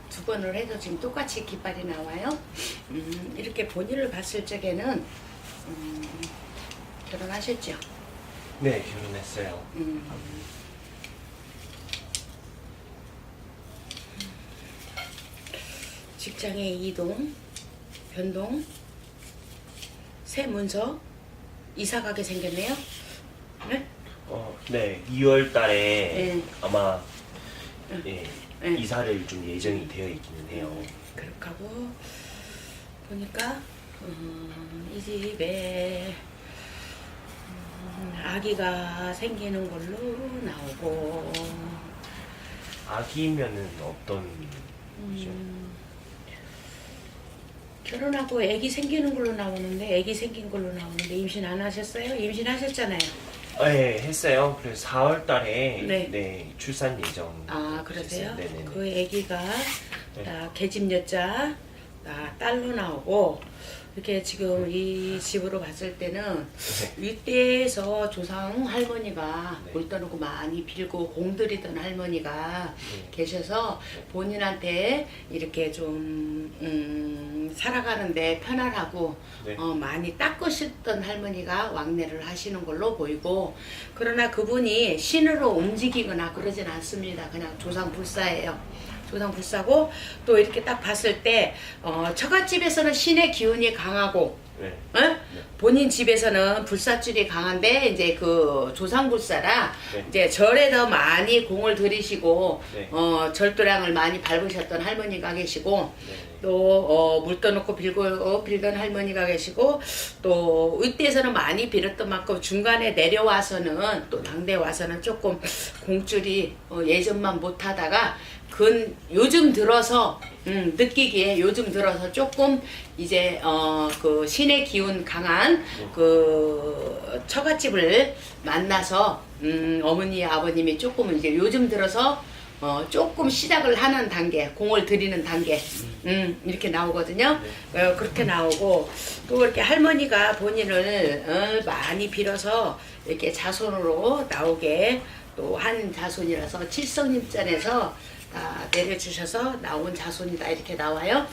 두 번을 해도 지금 똑같이 깃발이 나와요. 이렇게 본인을 봤을 적에는 결혼하셨죠? 네, 결혼했어요. 직장의 이동, 변동, 새 문서, 이사 가게 생겼네요. 네? 네, 2월 달에 네. 아마 예, 네. 이사를 좀 예정이 되어 있기는 해요. 그렇게 하고 보니까 이 집에 아기가 생기는 걸로 나오고 아기면은 어떤 거죠? 결혼하고 아기 생기는 걸로 나오는데 아기 생긴 걸로 나오는데 임신 안 하셨어요? 임신하셨잖아요. 네, 했어요. 그래서 4월 달에 네. 네, 출산 예정. 아 그러세요? 네네네. 그 아기가 네. 계집 여자 딸로 나오고 이렇게 지금 이 집으로 봤을 때는 윗대에서 조상 할머니가 네. 물 떠놓고 많이 빌고 공들이던 할머니가 네. 계셔서 본인한테 이렇게 좀 살아가는데 편안하고 네. 많이 닦으셨던 할머니가 왕래를 하시는 걸로 보이고 그러나 그분이 신으로 움직이거나 그러진 않습니다. 그냥 조상 불사예요. 조상 불사고 또 이렇게 딱 봤을 때 처갓집에서는 신의 기운이 강하고 네. 본인 집에서는 불사줄이 강한데 이제 그 조상 불사라 네. 이제 절에 더 많이 공을 들이시고 네. 절도량을 많이 밟으셨던 할머니가 계시고 네. 또 물 떠놓고 빌던 할머니가 계시고 또 이때에서는 많이 빌었던 만큼 중간에 내려와서는 또 당대 와서는 조금 공줄이 예전만 못하다가 요즘 들어서 느끼기에 요즘 들어서 조금 이제 그 신의 기운 강한 그 처갓집을 만나서 어머니 아버님이 조금 이제 요즘 들어서 조금 시작을 하는 단계, 공을 들이는 단계, 이렇게 나오거든요. 그렇게 나오고, 또 이렇게 할머니가 본인을 많이 빌어서 이렇게 자손으로 나오게 또 한 자손이라서 칠성님전에서 다 내려주셔서 나온 자손이다 이렇게 나와요.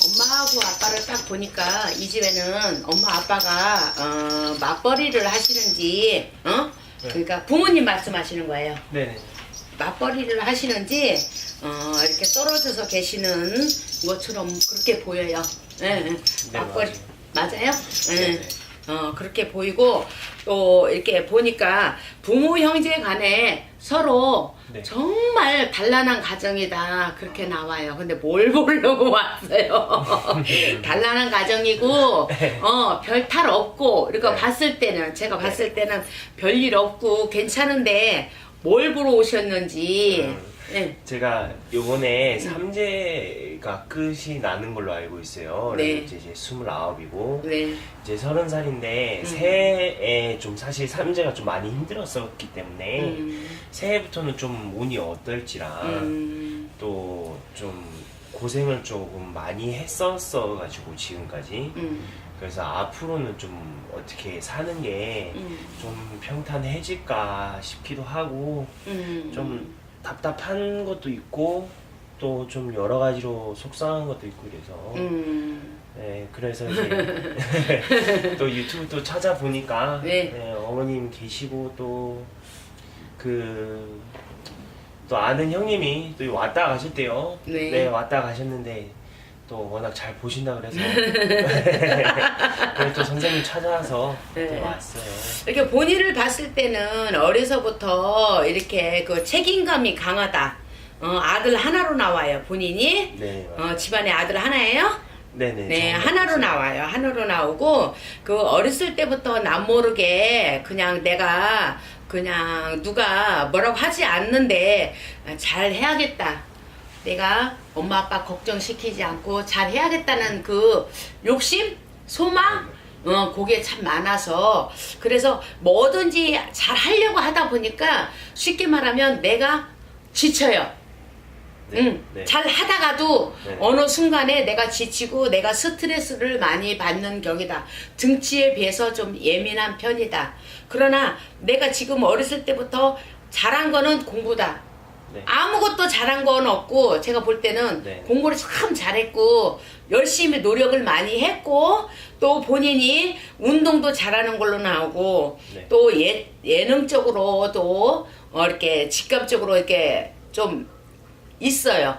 엄마하고 아빠를 딱 보니까 이 집에는 엄마 아빠가 맞벌이를 하시는지 그러니까 부모님 말씀하시는 거예요. 네네. 맞벌이를 하시는지 이렇게 떨어져서 계시는 것처럼 그렇게 보여요. 예, 예. 네, 맞벌이 맞아요? 예. 네네. 그렇게 보이고 또 이렇게 보니까 부모 형제 간에 서로 네. 정말 단란한 가정이다 그렇게 나와요. 근데 뭘 보려고 왔어요? 단란한 가정이고 별 탈 없고 이거 네. 봤을 때는 제가 봤을 때는 별일 없고 괜찮은데 뭘 보러 오셨는지 예. 제가 요번에 삼재가 끝이 나는 걸로 알고 있어요. 네. 그래서 이제 29이고 네. 이제 30살인데 새해에 좀 사실 삼재가 좀 많이 힘들었었기 때문에 새해부터는 좀 운이 어떨지라 또 좀 고생을 조금 많이 했었어 가지고 지금까지 그래서 앞으로는 좀 어떻게 사는 게 좀 평탄해질까 싶기도 하고 좀 답답한 것도 있고 또 좀 여러 가지로 속상한 것도 있고 그래서 네 그래서 이제 또 유튜브 또 찾아보니까 네. 네, 어머님 계시고 또 또 아는 형님이 또 왔다 가셨대요. 네. 네 왔다 가셨는데 또 워낙 잘 보신다 그래서 그래서 또 선생님 찾아와서 네. 왔어요. 이렇게 본인을 봤을 때는 어려서부터 이렇게 그 책임감이 강하다. 아들 하나로 나와요. 본인이 네. 집안에 아들 하나예요? 네네. 네, 정말 하나로 있어요. 나와요. 하나로 나오고 그 어렸을 때부터 남 모르게 그냥 내가 그냥 누가 뭐라고 하지 않는데 잘 해야겠다. 내가 엄마 아빠 걱정시키지 않고 잘 해야겠다는 그 욕심, 소망, 그게 참 많아서 그래서 뭐든지 잘 하려고 하다 보니까 쉽게 말하면 내가 지쳐요. 네. 잘 하다가도 네. 어느 순간에 내가 지치고 내가 스트레스를 많이 받는 격이다. 등치에 비해서 좀 예민한 편이다. 그러나 내가 지금 어렸을 때부터 잘한 거는 공부다. 네. 아무것도 잘한 건 없고 제가 볼 때는 네. 공부를 참 잘했고 열심히 노력을 많이 했고 또 본인이 운동도 잘하는 걸로 나오고 네. 또 예능적으로도 이렇게 직감적으로 이렇게 좀 있어요.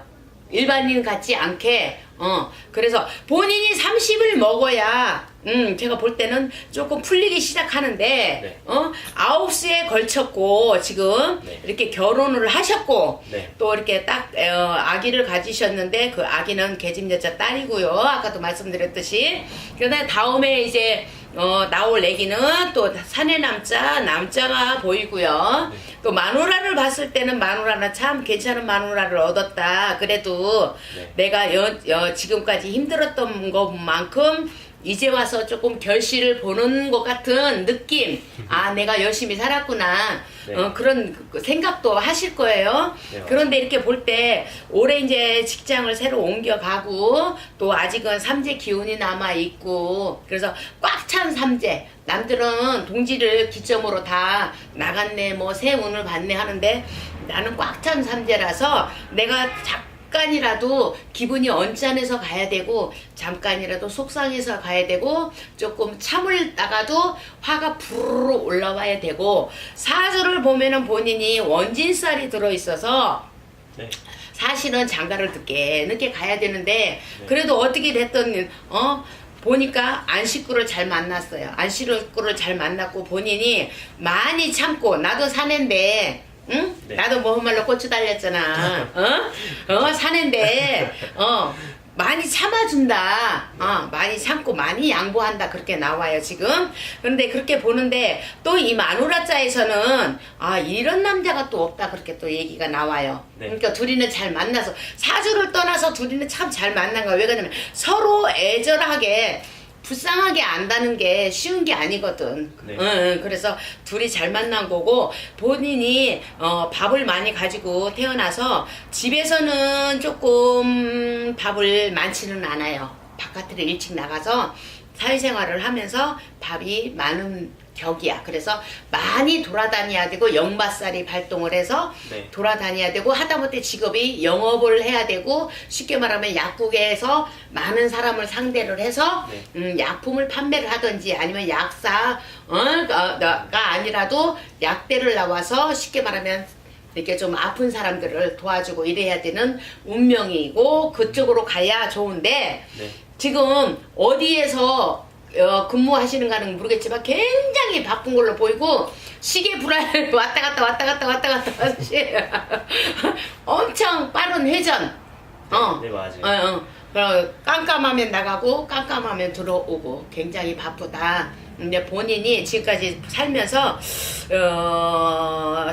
일반인 같지 않게. 그래서 본인이 30을 먹어야 제가 볼 때는 조금 풀리기 시작하는데 네. 9수에 걸쳤고 지금 네. 이렇게 결혼을 하셨고 네. 또 이렇게 딱 아기를 가지셨는데 그 아기는 계집여자 딸이고요. 아까도 말씀드렸듯이. 그다음에 다음에 이제 나올 애기는 또 사내 남자가 보이고요. 또 마누라를 봤을 때는 마누라는 참 괜찮은 마누라를 얻었다. 그래도 네. 내가 지금까지 힘들었던 것만큼 이제 와서 조금 결실을 보는 것 같은 느낌. 아, 내가 열심히 살았구나. 네. 그런 생각도 하실 거예요. 네, 그런데 이렇게 볼 때 올해 이제 직장을 새로 옮겨가고 또 아직은 삼재 기운이 남아 있고 그래서 꽉 찬 삼재. 남들은 동지를 기점으로 다 나갔네, 뭐 새 운을 받네 하는데 나는 꽉 찬 삼재라서 내가 잠깐이라도 기분이 언짢아서 가야 되고 잠깐이라도 속상해서 가야 되고 조금 참을다가도 화가 부르르 올라와야 되고 사주를 보면은 본인이 원진살이 들어있어서 네. 사실은 장가를 늦게 가야 되는데 네. 그래도 어떻게 됐든 보니까 안식구를 잘 만났어요. 안식구를 잘 만났고 본인이 많이 참고 나도 사내인데 응? 네. 나도 뭐 말로 고추 달렸잖아. 사내인데 많이 참아준다. 많이 참고 많이 양보한다. 그렇게 나와요 지금. 그런데 그렇게 보는데 또 이 마누라자에서는 이런 남자가 또 없다. 그렇게 또 얘기가 나와요. 네. 그러니까 둘이는 잘 만나서 사주를 떠나서 둘이는 참 잘 만난 거야. 왜 그러냐면 서로 애절하게 불쌍하게 안다는 게 쉬운 게 아니거든. 네. 그래서 둘이 잘 만난 거고 본인이 밥을 많이 가지고 태어나서 집에서는 조금 밥을 많지는 않아요. 바깥으로 일찍 나가서 사회생활을 하면서 밥이 많은 격이야. 그래서 많이 돌아다녀야 되고 역마살이 발동을 해서 네. 돌아다녀야 되고 하다못해 직업이 영업을 해야 되고 쉽게 말하면 약국에서 많은 사람을 상대를 해서 약품을 판매를 하든지 아니면 약사가 아니라도 약대를 나와서 쉽게 말하면 이렇게 좀 아픈 사람들을 도와주고 이래야 되는 운명이고 그쪽으로 가야 좋은데 네. 지금 어디에서 근무하시는가는 모르겠지만 굉장히 바쁜 걸로 보이고 시계 불알 왔다 갔다 하듯이 엄청 빠른 회전. 네, 맞아요. 깜깜하면 나가고 깜깜하면 들어오고 굉장히 바쁘다. 근데 본인이 지금까지 살면서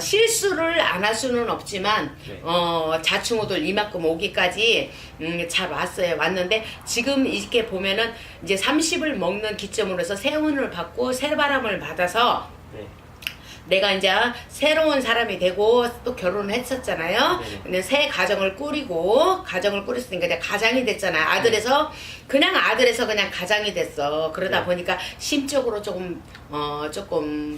실수를 안 할 수는 없지만 네. 자충우돌 이만큼 오기까지 잘 왔는데 지금 이렇게 보면은 이제 30을 먹는 기점으로 해서 새운을 받고 새바람을 받아서 네. 내가 이제 새로운 사람이 되고 또 결혼을 했었잖아요. 네네. 근데 새 가정을 꾸렸으니까 이제 가장이 됐잖아요. 아들에서 그냥 가장이 됐어. 그러다 네. 보니까 심적으로 조금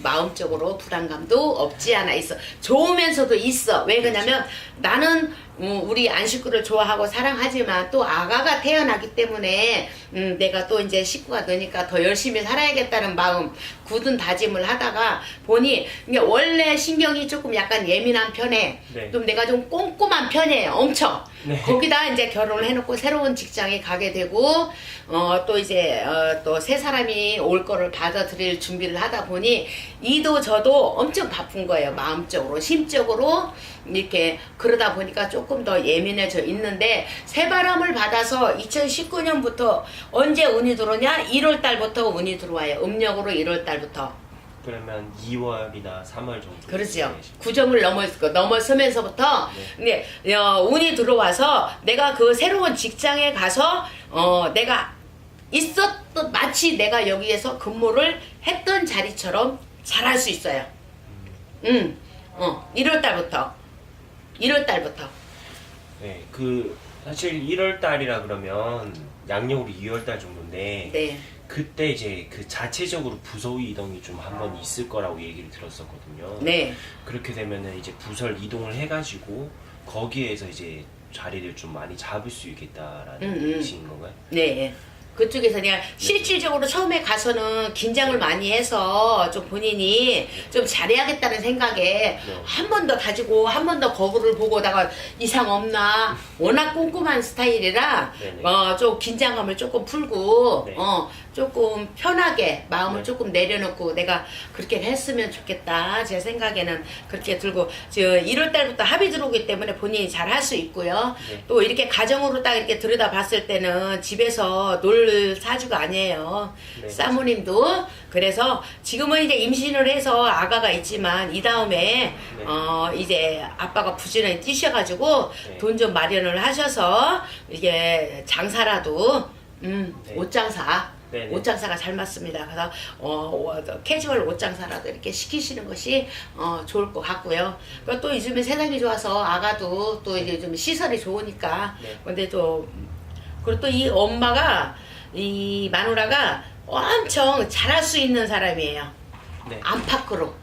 마음적으로 부담감도 없지 않아 있어. 좋으면서도 있어. 왜 그러냐면 나는 우리 안식구를 좋아하고 사랑하지만 또 아가가 태어나기 때문에 내가 또 이제 식구가 되니까 더 열심히 살아야겠다는 마음 굳은 다짐을 하다가 보니 이게 원래 신경이 조금 약간 예민한 편에 네. 좀 내가 좀 꼼꼼한 편이에요. 엄청. 네. 거기다 이제 결혼을 해놓고 새로운 직장에 가게 되고 또 이제 또 새 사람이 올 거를 받아들일 준비를 하다 보니 이도 저도 엄청 바쁜 거예요. 마음적으로 심적으로 이렇게 그러다 보니까 조금 더 예민해져 있는데 새바람을 받아서 2019년부터 언제 운이 들어오냐? 1월 달부터 운이 들어와요. 음력으로 1월 달부터. 그러면 2월이나 3월 정도. 그렇죠. 구정을 넘어서면서부터 네. 근데 운이 들어와서 내가 그 새로운 직장에 가서 내가 있었던 마치 내가 여기에서 근무를 했던 자리처럼 잘할 수 있어요. 1월 달부터. 네, 그 사실 1월 달이라 그러면 양력으로 2월 달 정도인데 네. 그때 이제 그 자체적으로 부서 이동이 좀 한 번 있을 거라고 얘기를 들었었거든요. 네. 그렇게 되면은 이제 부서를 이동을 해가지고 거기에서 이제 자리를 좀 많이 잡을 수 있겠다라는 뜻인 건가요? 네. 그쪽에서 그냥 실질적으로 처음에 가서는 긴장을 많이 해서 좀 본인이 좀 잘해야겠다는 생각에 한 번 더 가지고 한 번 더 거울을 보고다가 이상 없나 워낙 꼼꼼한 스타일이라 네네. 좀 긴장감을 조금 풀고 네. 조금 편하게 마음을 네. 조금 내려놓고 내가 그렇게 했으면 좋겠다 제 생각에는 그렇게 들고 1월 달부터 합의 들어오기 때문에 본인이 잘 할 수 있고요. 네. 또 이렇게 가정으로 딱 이렇게 들여다 봤을 때는 집에서 놀 사주가 아니에요. 네. 사모님도. 그래서 지금은 이제 임신을 해서 아가가 있지만 이 다음에 네. 이제 아빠가 부지런히 뛰셔가지고 네. 돈 좀 마련을 하셔서 이게 장사라도 네. 옷장사 네네. 옷장사가 잘 맞습니다. 그래서 캐주얼 옷장사라도 이렇게 시키시는 것이 좋을 것 같고요. 그리고 또 요즘에 세상이 좋아서 아가도 또 이제 좀 시설이 좋으니까 네. 근데 또 그리고 또 이 엄마가 이 마누라가 엄청 잘할 수 있는 사람이에요. 네. 안팎으로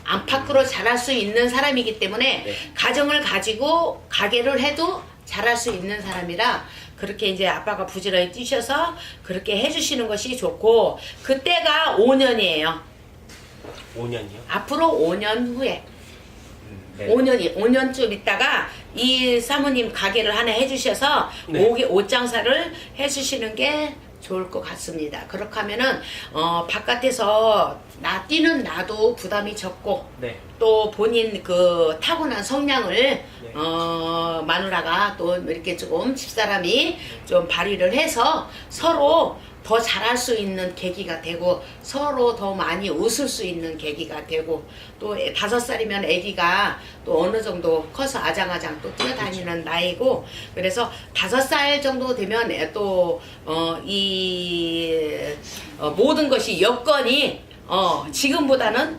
안팎으로. 잘할 수 있는 사람이기 때문에 네. 가정을 가지고 가게를 해도 잘할 수 있는 사람이라 그렇게 이제 아빠가 부지런히 뛰셔서 그렇게 해주시는 것이 좋고 그때가 5년이에요. 5년이요? 앞으로 5년 후에 네. 5년쯤 있다가 이 사모님 가게를 하나 해주셔서 네. 옷 장사를 해주시는 게 좋을 것 같습니다. 그렇게 하면은 바깥에서 뛰는 나도 부담이 적고 네. 또 본인 그 타고난 성량을 마누라가 또 이렇게 조금 집사람이 좀 발휘를 해서 서로 더 잘할 수 있는 계기가 되고 서로 더 많이 웃을 수 있는 계기가 되고 또 5살이면 아기가 또 어느 정도 커서 아장아장 또 뛰어다니는 나이고 그래서 5살 정도 되면 또 모든 것이 여건이 지금보다는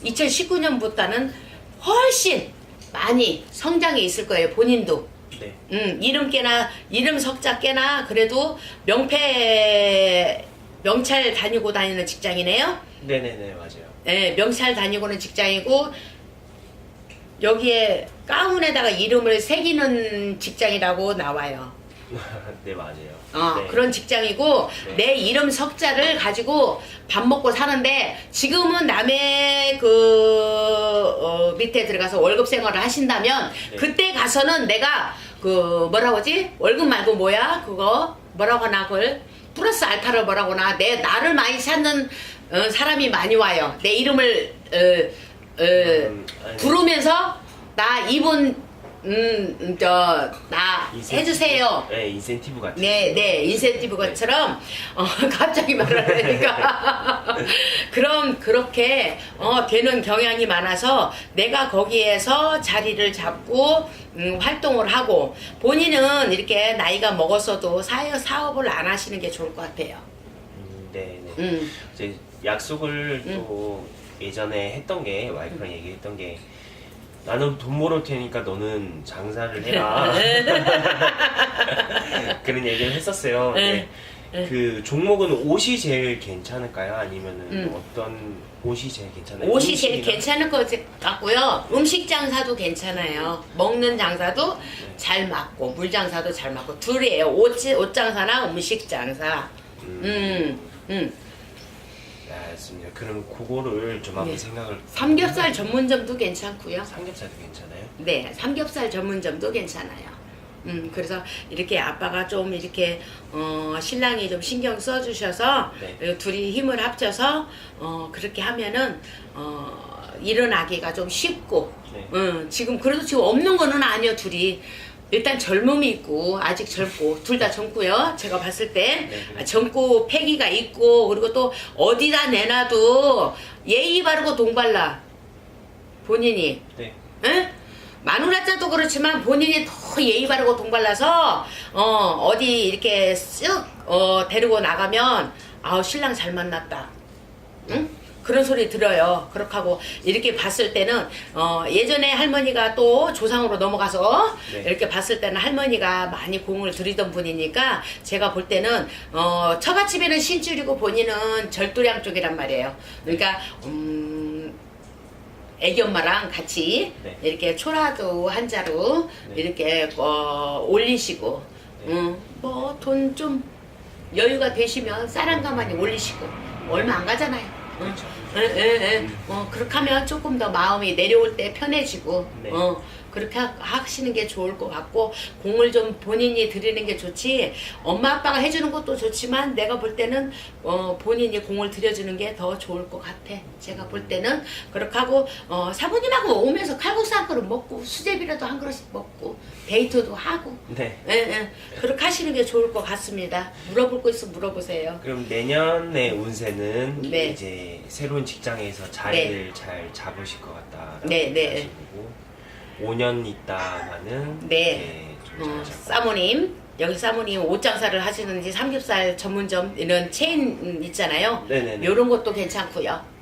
2019년보다는 훨씬 많이 성장이 있을 거예요. 본인도. 네. 이름 석자 깨나 그래도 명찰 다니고 다니는 직장이네요. 네네네 맞아요. 네, 명찰 다니고는 직장이고 여기에 가운에다가 이름을 새기는 직장이라고 나와요. 네 맞아요. 네. 그런 직장이고 네. 내 이름 석자를 가지고 밥 먹고 사는데 지금은 남의 밑에 들어가서 월급 생활을 하신다면 네. 그때 가서는 내가 뭐라고 하지? 월급 말고 뭐야? 그거 뭐라고 하나 그걸 플러스 알파를 뭐라고 하나 나를 많이 찾는 사람이 많이 와요. 내 이름을 아니. 부르면서 나 이분 나 해주세요. 네 인센티브 같은. 네, 인센티브 것처럼 갑자기 말하니까 그렇게 되는 경향이 많아서 내가 거기에서 자리를 잡고 활동을 하고 본인은 이렇게 나이가 먹었어도 사업을 안 하시는 게 좋을 것 같아요. 네네. 이제 약속을 또 예전에 했던 게 와이프랑 얘기했던 게 나는 돈 벌을 테니까 너는 장사를 해라. 그런 얘기를 했었어요. 네. 그 종목은 옷이 제일 괜찮을까요? 아니면은 어떤 옷이 제일 괜찮아요? 옷이 제일 음식이나? 괜찮을 것 같고요. 음식 장사도 괜찮아요. 먹는 장사도 잘 맞고 물 장사도 잘 맞고 둘이에요. 옷 장사나 음식 장사. 알겠습니다. 그럼 그거를 좀 한번 생각을. 삼겹살 전문점도 괜찮고요. 삼겹살도 괜찮아요? 네, 삼겹살 전문점도 괜찮아요. 그래서 이렇게 아빠가 좀 이렇게 신랑이 좀 신경 써주셔서 네. 둘이 힘을 합쳐서 그렇게 하면은 일어나기가 좀 쉽고 지금 그래도 지금 없는 거는 아니요 둘이 일단 젊음이 있고 아직 젊고 둘 다 젊고요. 제가 봤을 때 네. 젊고 패기가 있고 그리고 또 어디다 내놔도 예의 바르고 돈 발라 본인이 네. 응? 마누라자도 그렇지만 본인이 더 예의 바르고 돈 발라서 어디 이렇게 쓱 데리고 나가면 아우 신랑 잘 만났다. 응? 그런 소리 들어요. 그렇게 하고 이렇게 봤을 때는 예전에 할머니가 또 조상으로 넘어가서 네. 이렇게 봤을 때는 할머니가 많이 공을 들이던 분이니까 제가 볼 때는 처갓집에는 신줄이고 본인은 절도량 쪽이란 말이에요. 그러니까 애기 엄마랑 같이 네. 이렇게 초라도 한 자루 네. 이렇게 올리시고 네. 뭐 돈 좀 여유가 되시면 쌀 한 가마니 올리시고 얼마 안 가잖아요. 그렇죠. 그렇게 하면 조금 더 마음이 내려올 때 편해지고 네. 그렇게 하시는 게 좋을 것 같고 공을 좀 본인이 드리는 게 좋지 엄마 아빠가 해주는 것도 좋지만 내가 볼 때는 본인이 공을 들여주는 게 더 좋을 것 같아. 제가 볼 때는 그렇게 하고 사모님하고 오면서 칼국수 한 그릇 먹고 수제비라도 한 그릇씩 먹고 데이트도 하고 네. 그렇게 하시는 게 좋을 것 같습니다. 물어볼 거 있으면 물어보세요. 그럼 내년의 운세는 네. 이제 새로운 직장에서 자리를 잘 잡으실 것 같다. 네, 네. 5년 있다가는 네. 좀잘 잡고. 사모님 여기 사모님 옷장사를 하시는지 삼겹살 전문점 이런 체인 있잖아요. 네네네. 이런 것도 괜찮고요.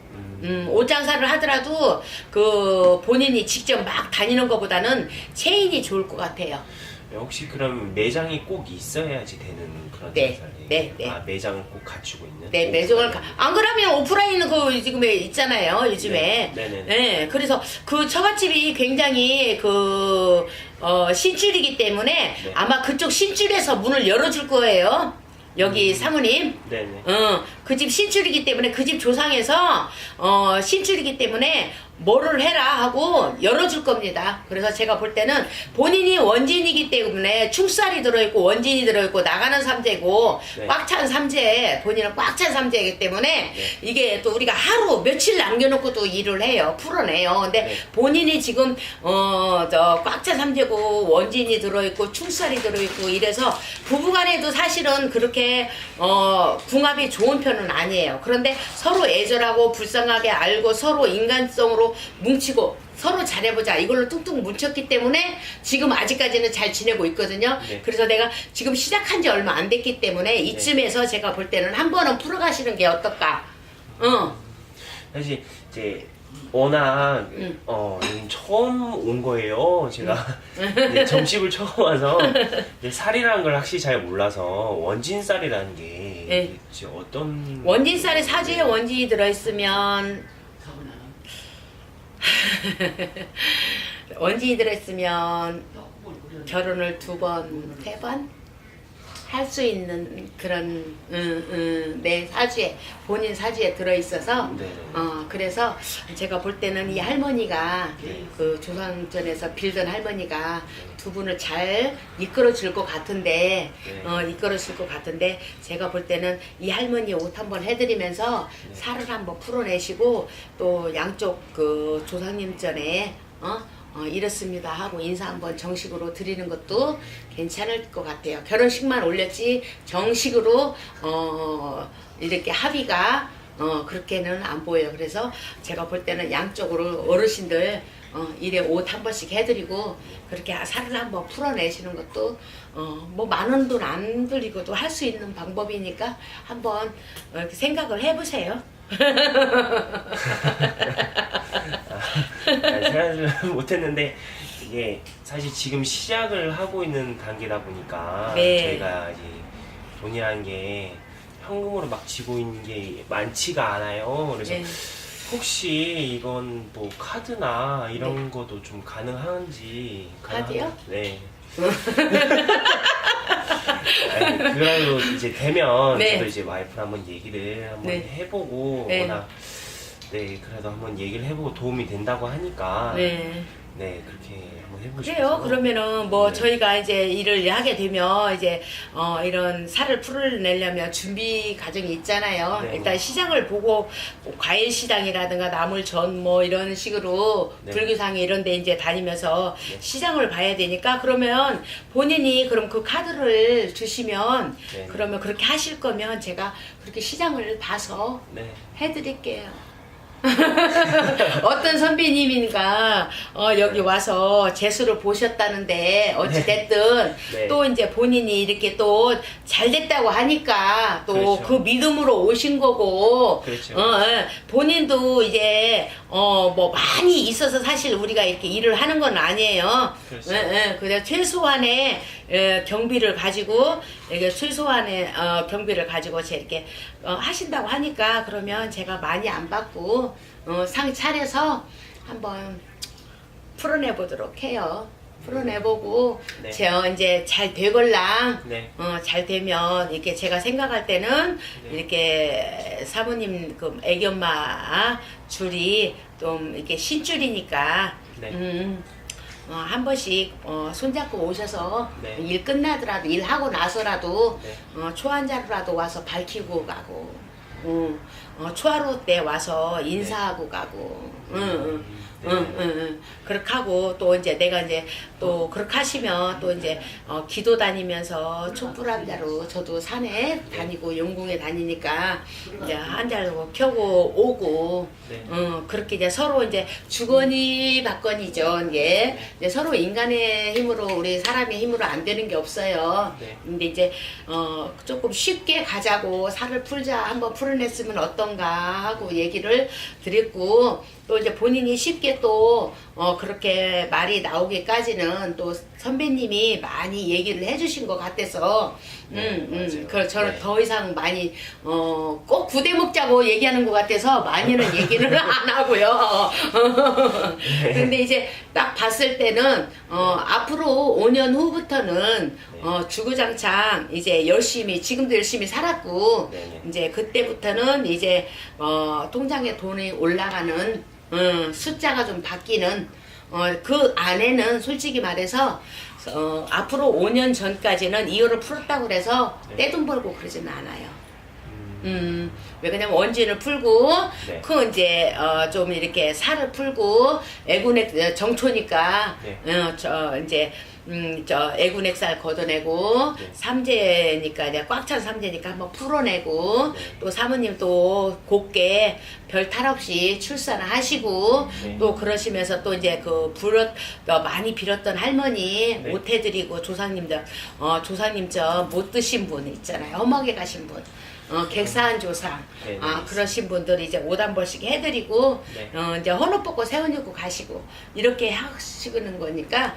옷장사를 하더라도 그 본인이 직접 막 다니는 것보다는 체인이 좋을 것 같아요. 혹시 그럼 매장이 꼭 있어야지 되는 그런 네, 장사를 네, 네. 매장을 꼭 갖추고 있는? 네, 매장을 안 그러면 오프라인 그 지금에 있잖아요, 요즘에. 네, 네네. 네, 그래서 그 처갓집이 굉장히 그 신줄이기 때문에 네. 아마 그쪽 신줄에서 문을 열어줄 거예요. 여기 사모님. 네네. 그 집 신줄이기 때문에 그 집 조상에서 신줄이기 때문에 뭐를 해라 하고 열어줄 겁니다. 그래서 제가 볼 때는 본인이 원진이기 때문에 충살이 들어있고 원진이 들어있고 나가는 삼재고 네. 꽉 찬 삼재, 본인은 꽉 찬 삼재이기 때문에 네. 이게 또 우리가 하루 며칠 남겨놓고 또 일을 해요. 풀어내요. 근데 네. 본인이 지금 꽉 찬 삼재고 원진이 들어있고 충살이 들어있고 이래서 부부간에도 사실은 그렇게 궁합이 좋은 편은 아니에요. 그런데 서로 애절하고 불쌍하게 알고 서로 인간성으로 뭉치고 서로 잘해보자 이걸로 뚝뚝 뭉쳤기 때문에 지금 아직까지는 잘 지내고 있거든요. 네. 그래서 내가 지금 시작한 지 얼마 안 됐기 때문에 이쯤에서 제가 볼 때는 한 번은 풀어가시는 게 어떨까. 사실 이제 워낙 여긴 처음 온 거예요. 제가 네, 점집을 처음 와서 쌀이라는 걸 확실히 잘 몰라서 원진쌀이라는 게 네. 도대체 어떤 원진쌀에 사주에 원진이 들어있으면 원진이 들어있으면 결혼을 2번, 3번 할 수 있는 그런 내 사주에 본인 사주에 들어있어서 네. 그래서 제가 볼 때는 이 할머니가 네. 그 조상전에서 빌던 할머니가 두 분을 잘 이끌어 줄 것 같은데 네. 이끌어 줄 것 같은데 제가 볼 때는 이 할머니 옷 한번 해드리면서 살을 한번 풀어내시고 또 양쪽 그 조상님 전에 이렇습니다 하고 인사 한번 정식으로 드리는 것도 괜찮을 것 같아요. 결혼식만 올렸지 정식으로 이렇게 합의가 그렇게는 안 보여요. 그래서 제가 볼 때는 양쪽으로 어르신들 일에 옷 한 번씩 해드리고 그렇게 살을 한번 풀어내시는 것도 뭐 많은 돈 안 들이고도 할 수 있는 방법이니까 한번 이렇게 생각을 해보세요. 생각을 못했는데 이게 사실 지금 시작을 하고 있는 단계다 보니까 네. 저희가 이제 돈이라는 게 현금으로 막 지고 있는 게 많지가 않아요. 그래서 네. 혹시 이건 뭐 카드나 이런 것도 좀 가능한지 카드요? 네. 아니, 그래도 이제 되면 네. 저도 이제 와이프랑 한번 얘기를 한번 네. 해보고 네. 워낙 그래도 한번 얘기를 해보고 도움이 된다고 하니까 네. 그렇게 한번 해보고 싶어요. 그래요. 그러면은 뭐 네. 저희가 이제 일을 하게 되면 이제 이런 살을 풀어내려면 준비 과정이 있잖아요. 네. 일단 시장을 보고 과일 시장이라든가 나물전 뭐 이런 식으로 네. 불교상에 이런 데 이제 다니면서 네. 시장을 봐야 되니까 그러면 본인이 그럼 그 카드를 주시면 네. 그러면 그렇게 하실 거면 제가 그렇게 시장을 봐서 네. 해드릴게요. 어떤 선배님인가 여기 와서 재수를 보셨다는데 어찌됐든 네. 또 이제 본인이 이렇게 또 잘 됐다고 하니까 또 그렇죠. 그 믿음으로 오신 거고 그렇죠. 본인도 이제 뭐 많이 있어서 사실 우리가 이렇게 일을 하는 건 아니에요. 그렇죠. 그냥 최소한의 경비를 가지고 이게 최소한의 경비를 가지고 이렇게 하신다고 하니까 그러면 제가 많이 안 받고 상 차려서 한번 풀어내 보도록 해요. 풀어내보고 네. 이제 잘 되걸랑 네. 잘 되면 이렇게 제가 생각할 때는 네. 이렇게 사모님 그 애기 엄마 줄이 좀 이렇게 신줄이니까 네. 한 번씩 손잡고 오셔서 네. 일 끝나더라도 일하고 나서라도 네. 초한자루라도 와서 밝히고 가고 초하루 때 와서 인사하고 가고 그렇게 하고 또 이제 내가 이제 또 그렇게 하시면 또 이제 기도 다니면서 촛불한자로 저도 산에 다니고 용궁에 다니니까 이제 한자로 켜고 오고 네. 그렇게 이제 서로 이제 주거니 받거니죠. 이제 서로 인간의 힘으로 우리 사람의 힘으로 안 되는 게 없어요. 네. 근데 이제 조금 쉽게 가자고 살을 풀자 한번 풀어냈으면 어떤가 하고 얘기를 드렸고 또 이제 본인이 쉽게 또 그렇게 말이 나오기까지는 또 선배님이 많이 얘기를 해주신 것 같아서 맞아요. 그 저는 네. 더 이상 많이 꼭 구대 먹자고 얘기하는 것 같아서 많이는 얘기를 안 하고요. 근데 이제 딱 봤을 때는 앞으로 5년 후부터는 주구장창 이제 열심히 지금도 열심히 살았고 네네. 이제 그때부터는 이제 통장에 돈이 올라가는 숫자가 좀 바뀌는 그 안에는 솔직히 말해서 앞으로 5년 전까지는 이혼을 풀었다고 그래서 네. 떼돈 벌고 그러지는 않아요. 왜 그러냐면 원진을 풀고 네. 그 이제 좀 이렇게 살을 풀고 애군액 정초니까 네. 저 이제 저 애군액살 걷어내고 네. 삼재니까 이제 꽉 찬 삼재니까 한번 풀어내고 네. 또 사모님 또 곱게 별 탈 없이 출산을 하시고 네. 또 그러시면서 또 이제 그 많이 빌었던 할머니 네. 못 해드리고 조상님들 조상님 저 못 드신 분 있잖아요. 험하게 가신 분. 객사한 조상, 네, 네, 그러신 분들 이제 5단벌씩 해드리고, 네. 이제 헌옷 벗고 세원 입고 가시고, 이렇게 하시는 거니까,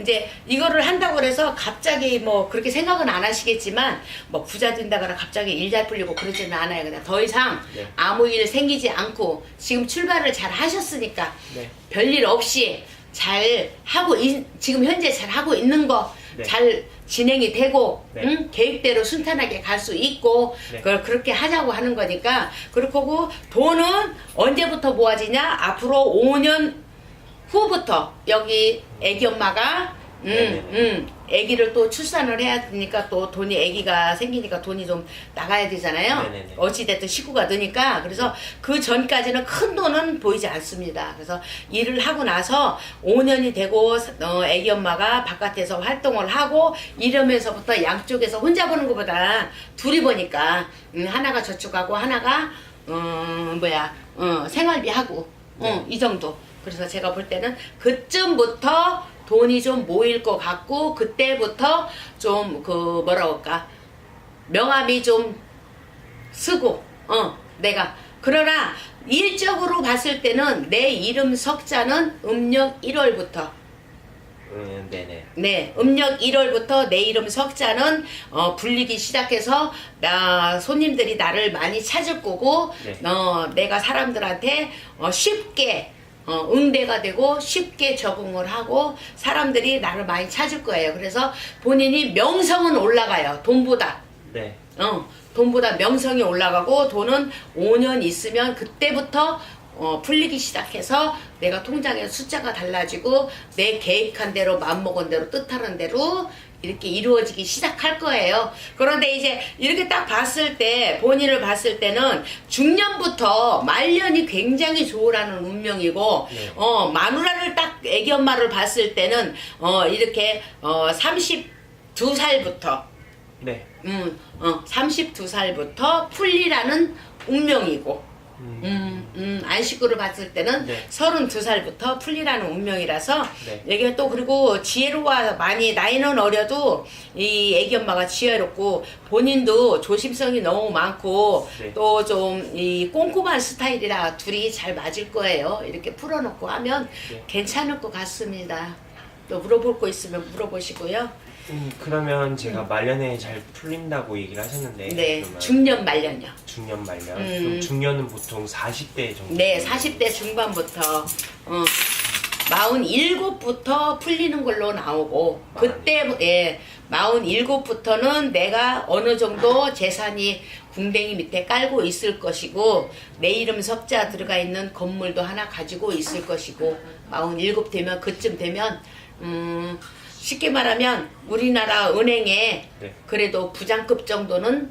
이제 이거를 한다고 그래서 갑자기 뭐 그렇게 생각은 안 하시겠지만, 뭐 부자 된다거나 갑자기 일 잘 풀리고 그러지는 않아요. 그냥 더 이상 네. 아무 일 생기지 않고, 지금 출발을 잘 하셨으니까, 네. 별일 없이 잘 하고, 지금 현재 잘 하고 있는 거, 네. 잘 진행이 되고 네. 계획대로 순탄하게 갈 수 있고 네. 그걸 그렇게 하자고 하는 거니까 그렇고 돈은 언제부터 모아지냐 앞으로 5년 후부터 여기 애기 엄마가 애기를 또 출산을 해야 되니까 또 돈이 애기가 생기니까 돈이 좀 나가야 되잖아요. 네네네. 어찌됐든 식구가 드니까 그래서 그 전까지는 큰 돈은 보이지 않습니다. 그래서 일을 하고 나서 5년이 되고 애기 엄마가 바깥에서 활동을 하고 이러면서부터 양쪽에서 혼자 보는 것보다 둘이 보니까 하나가 저축하고 하나가 생활비 하고 네. 이 정도. 그래서 제가 볼 때는 그쯤부터 돈이 좀 모일 것 같고 그때부터 좀 그 뭐라고 할까 명함이 좀 쓰고 내가 그러나 일적으로 봤을 때는 내 이름 석자는 음력 1월부터 네네. 네, 음력 1월부터 내 이름 석자는 불리기 시작해서 손님들이 나를 많이 찾을 거고 네. 내가 사람들한테 쉽게 응대가 되고 쉽게 적응을 하고 사람들이 나를 많이 찾을 거예요. 그래서 본인이 명성은 올라가요. 돈보다. 네. 돈보다 명성이 올라가고 돈은 5년 있으면 그때부터 풀리기 시작해서 내가 통장에 숫자가 달라지고 내 계획한 대로 마음먹은 대로 뜻하는 대로 이렇게 이루어지기 시작할 거예요. 그런데 이제 이렇게 딱 봤을 때 본인을 봤을 때는 중년부터 말년이 굉장히 좋으라는 운명이고 네. 마누라를 딱 애기 엄마를 봤을 때는 이렇게 32살부터 네. 32살부터 풀리라는 운명이고 안식구를 봤을 때는 네. 32살부터 풀리라는 운명이라서 네. 여기가 또 그리고 지혜로워 많이 나이는 어려도 이 애기 엄마가 지혜롭고 본인도 조심성이 너무 많고 네. 또 좀 이 꼼꼼한 스타일이라 둘이 잘 맞을 거예요. 이렇게 풀어놓고 하면 네. 괜찮을 것 같습니다. 또 물어볼 거 있으면 물어보시고요. 그러면 제가 말년에 잘 풀린다고 얘기를 하셨는데 네, 그러면 중년 말년이요. 중년 말년 그럼 중년은 보통 40대 정도 네, 40대 중반부터 47부터 풀리는 걸로 나오고 그때 47부터는 내가 어느 정도 재산이 궁뎅이 밑에 깔고 있을 것이고 내 이름 석자 들어가 있는 건물도 하나 가지고 있을 것이고 47 되면 그쯤 되면 쉽게 말하면 우리나라 은행에 네. 그래도 부장급 정도는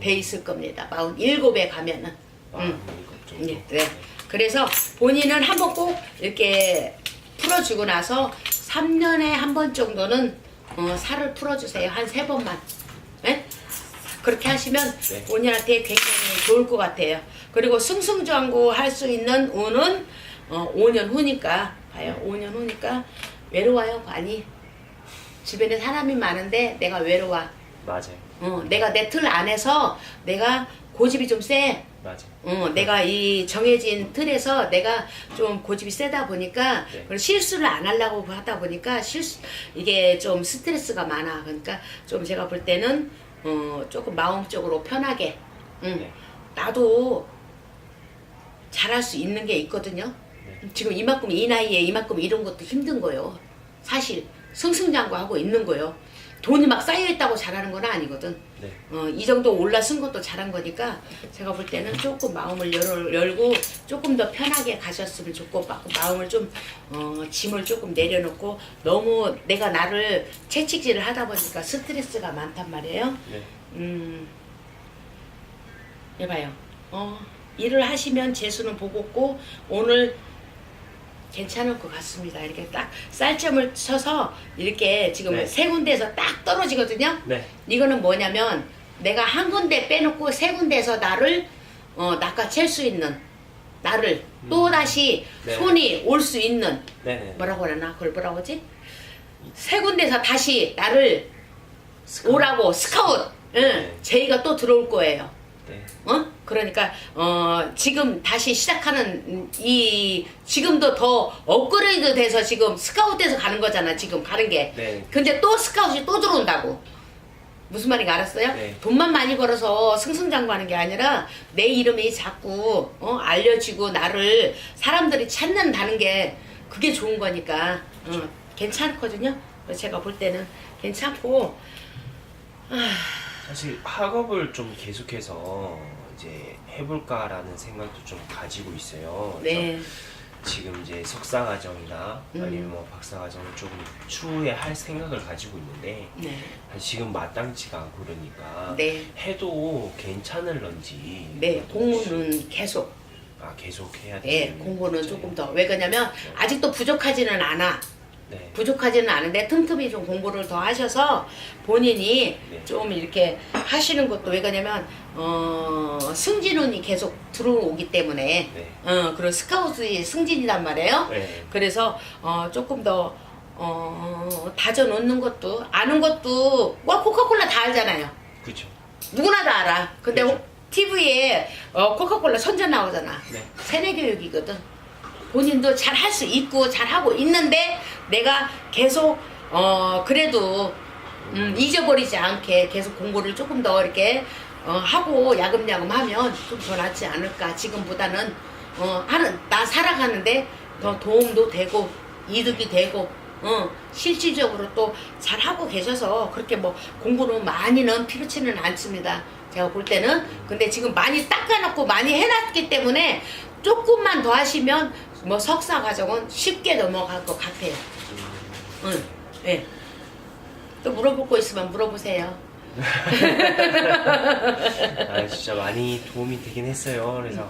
돼 있을 겁니다. 47에 가면은. 이것 정도. 네, 네. 그래서 본인은 한번 꼭 이렇게 풀어주고 나서 3년에 한 번 정도는 살을 풀어주세요. 한 3번만. 네? 그렇게 하시면 네. 본인한테 굉장히 좋을 것 같아요. 그리고 승승장구 할 수 있는 운은 5년 후니까 봐요. 5년 후니까 외로워요. 많이. 주변에 사람이 많은데 내가 외로워. 맞아요. 내가 내 틀 안에서 내가 고집이 좀 세. 맞아요. 내가 이 정해진 틀에서 내가 좀 고집이 세다 보니까 네. 그리고 실수를 안 하려고 하다 보니까 이게 좀 스트레스가 많아. 그러니까 좀 제가 볼 때는 조금 마음적으로 편하게 네. 나도 잘할 수 있는 게 있거든요. 네. 지금 이만큼 이 나이에 이만큼 이런 것도 힘든 거예요. 사실 승승장구하고 있는 거예요. 돈이 막 쌓여있다고 잘하는 건 아니거든. 네. 이 정도 올라선 것도 잘한 거니까 제가 볼 때는 조금 마음을 열고 조금 더 편하게 가셨으면 좋고 마음을 좀 짐을 조금 내려놓고 너무 내가 나를 채찍질을 하다 보니까 스트레스가 많단 말이에요. 네. 해봐요. 일을 하시면 재수는 보고고 오늘 괜찮을 것 같습니다. 이렇게 딱 쌀점을 쳐서 이렇게 지금 네. 세 군데에서 딱 떨어지거든요. 네. 이거는 뭐냐면 내가 한 군데 빼놓고 세 군데에서 나를 낚아챌 수 있는 나를 또다시 네. 손이 올 수 있는 네네. 뭐라고 하나 그걸 뭐라고 하지? 세 군데에서 다시 나를 스카우트. 오라고 스카웃 네. 제의가 또 들어올 거예요. 네. 그러니까 지금 다시 시작하는 지금도 더 업그레이드 돼서 지금 스카웃돼서 가는 거잖아. 지금 가는 게. 네. 근데 또 스카웃이 또 들어온다고. 무슨 말인지 알았어요? 네. 돈만 많이 벌어서 승승장구하는 게 아니라 내 이름이 자꾸 알려지고 나를 사람들이 찾는다는 게 그게 좋은 거니까 괜찮거든요. 그래서 제가 볼 때는 괜찮고 사실 학업을 좀 계속해서 이제 해볼까라는 생각도 좀 가지고 있어요. 그래서 네. 지금 이제 석사 과정이나 아니면 뭐 박사 과정을 조금 추후에 할 생각을 가지고 있는데 네. 지금 마땅치가 않고 그러니까 네. 해도 괜찮을런지. 네. 공부는 계속. 계속 해야 돼. 예, 공부는 조금 더. 왜 그러냐면 아직도 부족하지는 않아. 네. 부족하지는 않은데 틈틈이 좀 공부를 더 하셔서 본인이 네. 좀 이렇게 하시는 것도 왜 그러냐면 승진운이 계속 들어오기 때문에 네. 그리고 스카우트의 승진이란 말이에요. 네. 그래서 조금 더 다져 놓는 것도 아는 것도 코카콜라 다 알잖아요. 그렇죠. 누구나 다 알아. 근데 그렇죠. TV에 코카콜라 선전 나오잖아. 네. 세뇌교육이거든. 본인도 잘 할 수 있고 잘 하고 있는데 내가 계속 그래도 잊어버리지 않게 계속 공부를 조금 더 이렇게 하고 야금야금 하면 좀 더 낫지 않을까. 지금보다는 나 살아가는데 더 도움도 되고 이득이 되고 실질적으로 또 잘 하고 계셔서 그렇게 뭐 공부는 많이는 필요치는 않습니다. 제가 볼 때는. 근데 지금 많이 닦아놓고 많이 해놨기 때문에 조금만 더 하시면 뭐 석사 과정은 쉽게 넘어갈 것 같아요. 네. 또 물어볼 거 있으면 물어보세요. 진짜 많이 도움이 되긴 했어요. 그래서